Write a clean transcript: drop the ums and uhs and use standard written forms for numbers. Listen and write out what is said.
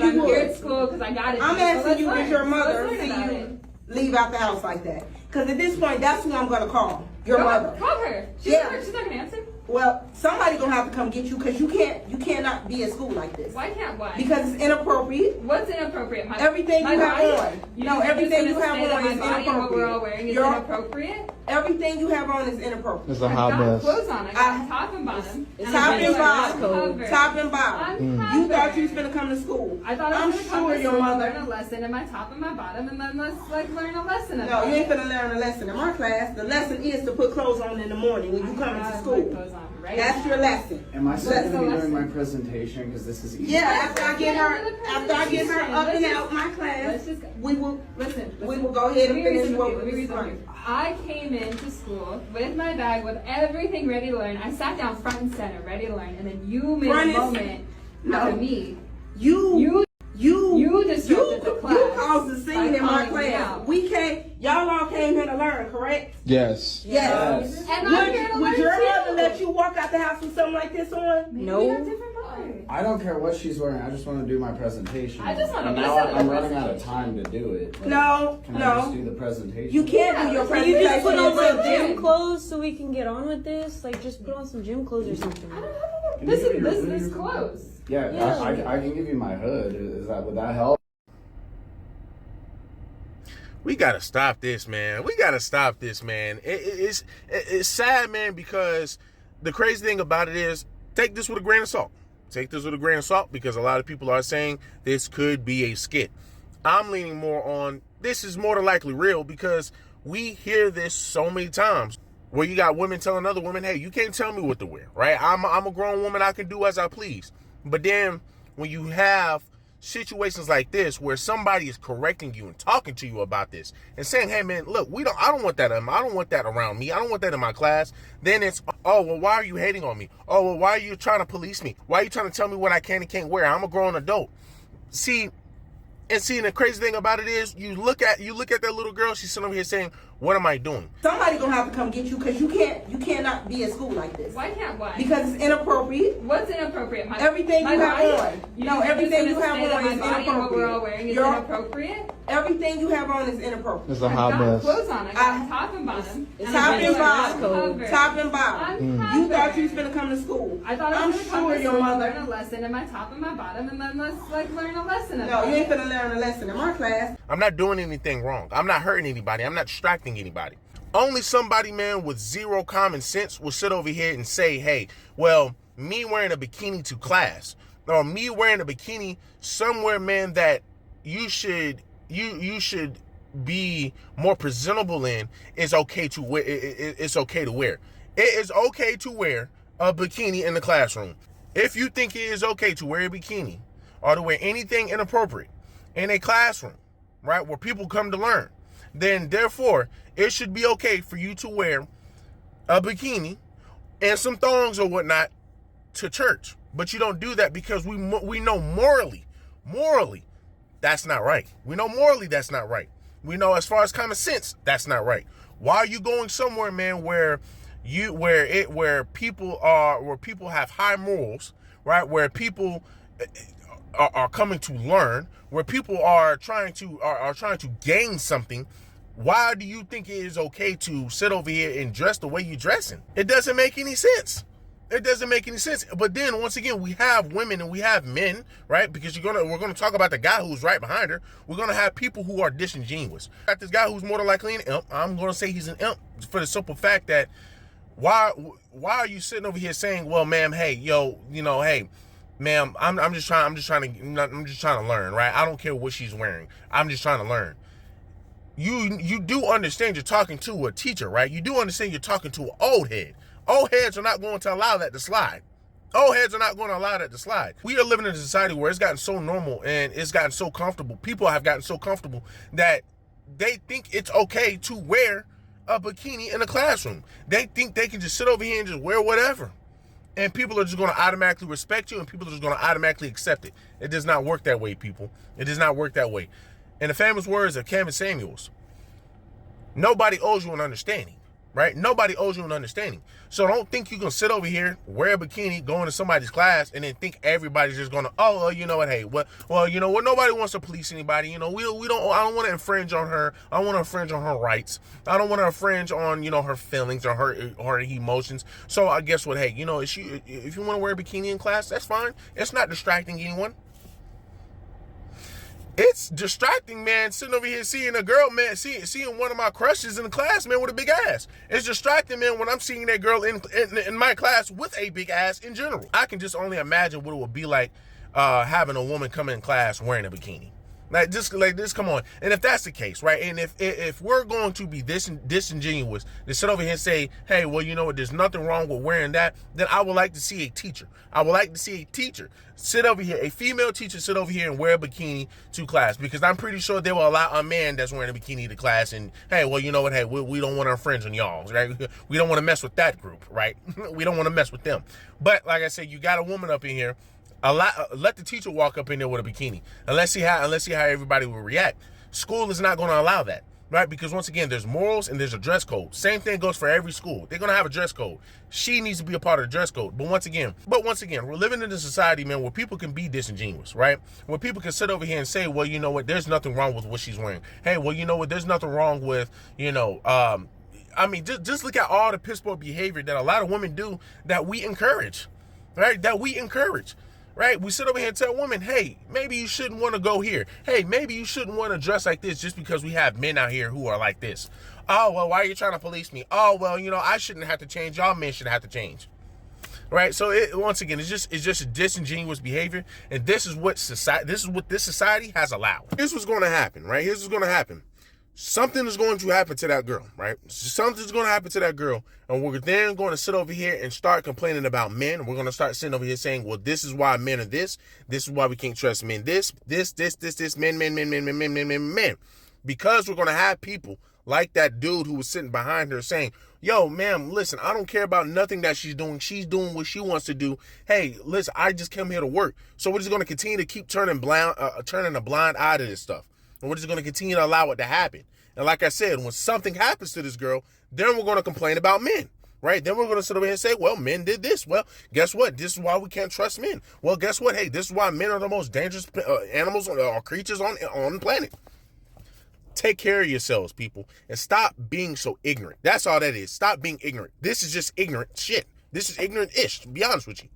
but I'm here at school because I got it. I'm asking you, does your mother see you leave out the house like that? Because at this point, that's who I'm going to call. Your mother. Call her. She's not going to answer. Well, somebody gonna have to come get you because you cannot be in school like this. Why? Because it's inappropriate. What's inappropriate? Everything you have on. No, everything you have on is inappropriate. What we're all wearing is inappropriate. Everything you have on is inappropriate. It's a hot mess. Clothes on. I got top and bottom. Top and bottom. You thought you was gonna come to school. I thought I was gonna come to school, mother learn a lesson in my top and my bottom, and then let's learn a lesson. No, you ain't gonna learn a lesson in my class. The lesson is to put clothes on in the morning when you come into school. That's your lesson. Am I supposed to be doing my presentation because this is easy? Yeah, after I get her up and out my class, we will go ahead and finish what we're doing. I came into school with my bag with everything ready to learn. I sat down front and center, ready to learn, and then you made a moment out of me. You disrupted the class. You caused the scene in my class. Y'all all came here to learn, correct? Yes. And I'm here to learn would your mother let you walk out the house with something like this on? No. I don't care what she's wearing. I just want to do my presentation. I just want to now I'm running out of time to do it. Like, can I just do the presentation? You can't do your Can you presentation. just put on like gym clothes so we can get on with this? Like, just put on some gym clothes or something. This is clothes. Yeah. I can give you my hood. Would that help? We gotta stop this, man. It's sad, man, because the crazy thing about it is, take this with a grain of salt. Because a lot of people are saying this could be a skit. I'm leaning more on this is more than likely real because we hear this so many times where you got women telling other women, hey, you can't tell me what to wear, right? I'm a grown woman. I can do as I please. But then when you have situations like this where somebody is correcting you and talking to you about this and saying, hey man, look, I don't want that around me. I don't want that in my class. Then it's, oh, well, why are you hating on me? Oh, well, why are you trying to police me? Why are you trying to tell me what I can and can't wear? I'm a grown adult. See, the crazy thing about it is you look at that little girl, she's sitting over here saying, what am I doing? Somebody gonna have to come get you because you cannot be in school like this. Why? Because it's inappropriate. What's inappropriate? Everything you have on. No, everything you have on is inappropriate. What we're all wearing is inappropriate. Everything you have on is inappropriate. It's a hot mess. Clothes on. I got top and bottom. Top and bottom. You thought you was gonna come to school. I thought I was gonna come to school, learn a lesson in my top and my bottom, and then let's learn a lesson. No, you ain't gonna learn a lesson in my class. I'm not doing anything wrong. I'm not hurting anybody. I'm not distracting anybody. Only somebody, man, with zero common sense will sit over here and say, hey, well, me wearing a bikini to class or me wearing a bikini somewhere, man, that you should be more presentable in is okay to wear. It's okay to wear. It is okay to wear a bikini in the classroom. If you think it is okay to wear a bikini or to wear anything inappropriate in a classroom, right, where people come to learn, then therefore it should be okay for you to wear a bikini and some thongs or whatnot to church. But you don't do that because we know morally, that's not right. We know morally that's not right. We know as far as common sense, that's not right. Why are you going somewhere, man, where people have high morals, right? Where people are coming to learn, where people are trying to gain something. Why do you think it is okay to sit over here and dress the way you're dressing? It doesn't make any sense. But then once again, we have women and we have men, right? Because we're gonna talk about the guy who's right behind her. We're gonna have people who are disingenuous. Got this guy who's more than likely an imp. I'm gonna say he's an imp for the simple fact that why are you sitting over here saying, well, ma'am, hey, hey, ma'am, I'm just trying to learn, right? I don't care what she's wearing. I'm just trying to learn. You do understand you're talking to a teacher, right? You do understand you're talking to an old head. Old heads are not going to allow that to slide. We are living in a society where it's gotten so normal and it's gotten so comfortable. People have gotten so comfortable that they think it's okay to wear a bikini in a classroom. They think they can just sit over here and just wear whatever. And people are just going to automatically respect you and people are just going to automatically accept it. It does not work that way, people. It does not work that way. In the famous words of Kevin Samuels, nobody owes you an understanding. right? Nobody owes you an understanding. So don't think you can sit over here, wear a bikini, go into somebody's class, and then think everybody's just gonna, oh, well, you know what, hey, well, you know what, nobody wants to police anybody. You know, I don't want to infringe on her. I don't want to infringe on her rights. I don't want to infringe on, you know, her feelings or her emotions. So I guess what, hey, you know, if you want to wear a bikini in class, that's fine. It's not distracting anyone. It's distracting, man, sitting over here seeing a girl, man, seeing one of my crushes in the class, man, with a big ass. It's distracting, man, when I'm seeing that girl in my class with a big ass in general. I can just only imagine what it would be like having a woman come in class wearing a bikini. Like this, come on. And if that's the case, right? And if we're going to be disingenuous to sit over here and say, hey, well, you know what, there's nothing wrong with wearing that, then I would like to see a teacher. I would like to see a teacher sit over here, a female teacher sit over here and wear a bikini to class, because I'm pretty sure they will allow a man that's wearing a bikini to class. And hey, well, you know what, hey, we don't want to infringe on y'all, right? We don't want to mess with that group, right? We don't want to mess with them. But like I said, you got a woman up in here. Let the teacher walk up in there with a bikini, and let's see how everybody will react. School is not going to allow that, right? Because once again, there's morals and there's a dress code. Same thing goes for every school. They're going to have a dress code. She needs to be a part of the dress code. But once again, we're living in a society, man, where people can be disingenuous, right? Where people can sit over here and say, well, you know what, there's nothing wrong with what she's wearing. Hey, well, you know what, there's nothing wrong with, you know, I mean, just look at all the piss poor behavior that a lot of women do that we encourage, right? Right? We sit over here and tell women, hey, maybe you shouldn't want to go here. Hey, maybe you shouldn't want to dress like this just because we have men out here who are like this. Oh, well, why are you trying to police me? Oh, well, you know, I shouldn't have to change. Y'all men should have to change. Right? So once again, it's just disingenuous behavior. And this is what this society has allowed. Here's what's going to happen, right? Here's what's going to happen. Something is going to happen to that girl, right? Something's going to happen to that girl. And we're then going to sit over here and start complaining about men. We're going to start sitting over here saying, well, this is why men are this. This is why we can't trust men. This, men. Because we're going to have people like that dude who was sitting behind her saying, yo, ma'am, listen, I don't care about nothing that she's doing. She's doing what she wants to do. Hey, listen, I just came here to work. So we're just going to continue to keep turning a blind eye to this stuff. And we're just going to continue to allow it to happen. And like I said, when something happens to this girl, then we're going to complain about men, right? Then we're going to sit over here and say, well, men did this. Well, guess what? This is why we can't trust men. Well, guess what? Hey, this is why men are the most dangerous animals or creatures on the planet. Take care of yourselves, people, and stop being so ignorant. That's all that is. Stop being ignorant. This is just ignorant shit. This is ignorant-ish, to be honest with you.